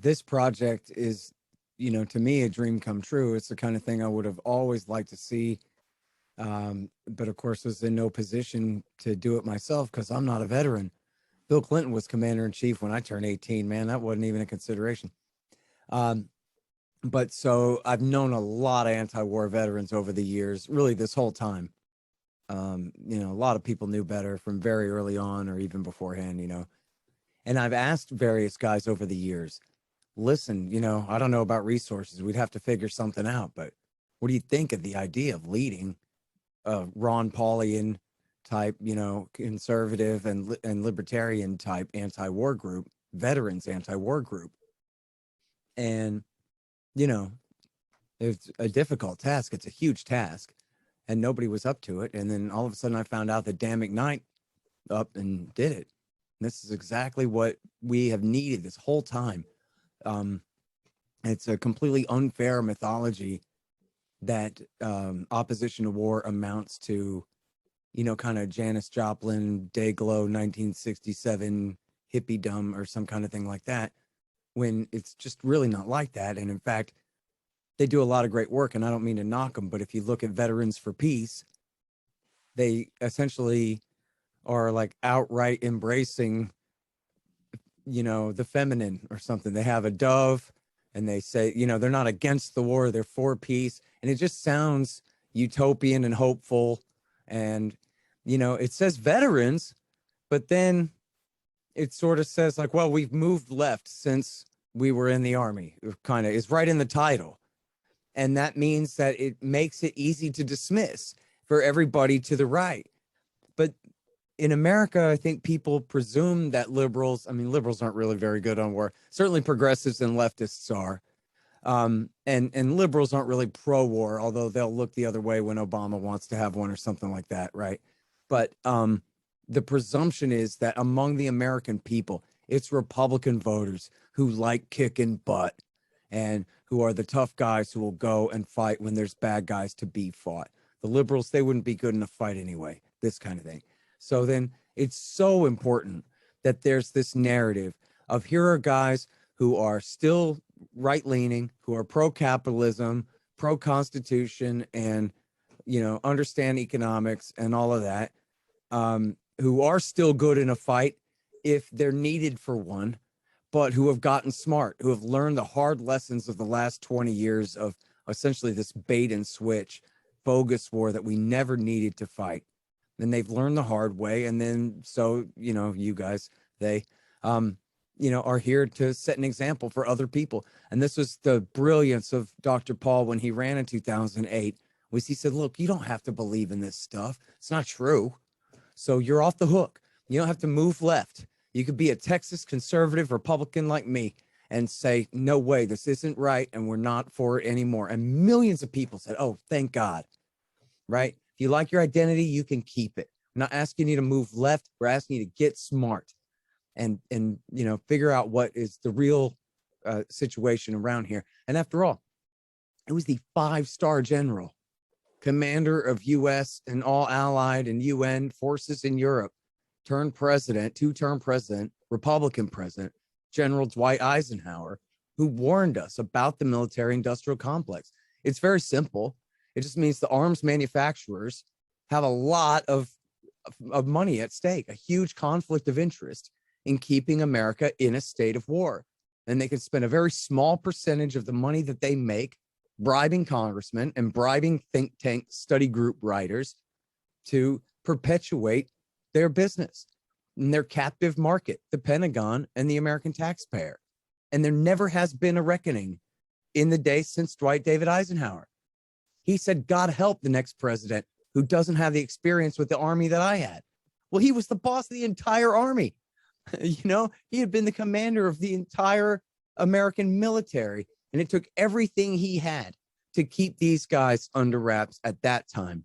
This project is, to me, a dream come true. It's the kind of thing I would have always liked to see. But of course, was in no position to do it myself because I'm not a veteran. Bill Clinton was commander in chief when I turned 18, man. That wasn't even a consideration. But so I've known a lot of anti-war veterans over the years, really this whole time. A lot of people knew better from very early on or even beforehand, and I've asked various guys over the years, listen, I don't know about resources. We'd have to figure something out, but what do you think of the idea of leading a Ron Paulian type, conservative and libertarian type anti-war group, veterans anti-war group? And, it's a difficult task. It's a huge task, and nobody was up to it. And then all of a sudden I found out that Dan McKnight up and did it. And this is exactly what we have needed this whole time. It's a completely unfair mythology that opposition to war amounts to, kind of Janis Joplin, Dayglow, 1967 hippiedom or some kind of thing like that, when it's just really not like that. And in fact, they do a lot of great work, and I don't mean to knock them, but if you look at Veterans for Peace, they essentially are like outright embracing, the feminine or something. They have a dove and they say, they're not against the war, they're for peace. And it just sounds utopian and hopeful. And, it says veterans, but then it sort of says like, well, we've moved left since we were in the Army. It kind of is right in the title. And that means that it makes it easy to dismiss for everybody to the right. But in America, I think people presume that liberals aren't really very good on war. Certainly progressives and leftists are. And liberals aren't really pro-war, although they'll look the other way when Obama wants to have one or something like that, right? But the presumption is that among the American people, it's Republican voters who like kicking butt and who are the tough guys who will go and fight when there's bad guys to be fought. The liberals, they wouldn't be good in a fight anyway, this kind of thing. So then it's so important that there's this narrative of here are guys who are still right-leaning, who are pro-capitalism, pro-constitution, and, understand economics and all of that, who are still good in a fight if they're needed for one, but who have gotten smart, who have learned the hard lessons of the last 20 years of essentially this bait and switch, bogus war that we never needed to fight. And they've learned the hard way. And then, so, you guys, they, are here to set an example for other people. And this was the brilliance of Dr. Paul when he ran in 2008, was he said, look, you don't have to believe in this stuff. It's not true. So you're off the hook. You don't have to move left. You could be a Texas conservative Republican like me and say, no way, this isn't right. And we're not for it anymore. And millions of people said, oh, thank God. Right? If you like your identity, you can keep it. I'm not asking you to move left. We're asking you to get smart and figure out what is the real situation around here. And after all, it was the 5-star general, commander of U.S. and all allied and UN forces in Europe, turned president, 2-term president, Republican president, General Dwight Eisenhower, who warned us about the military-industrial complex. It's very simple. It just means the arms manufacturers have a lot of money at stake, a huge conflict of interest in keeping America in a state of war. And they can spend a very small percentage of the money that they make bribing congressmen and bribing think tank study group writers to perpetuate their business and their captive market, the Pentagon and the American taxpayer. And there never has been a reckoning in the days since Dwight David Eisenhower. He said, God help the next president who doesn't have the experience with the Army that I had. Well, he was the boss of the entire Army. He had been the commander of the entire American military. And it took everything he had to keep these guys under wraps at that time.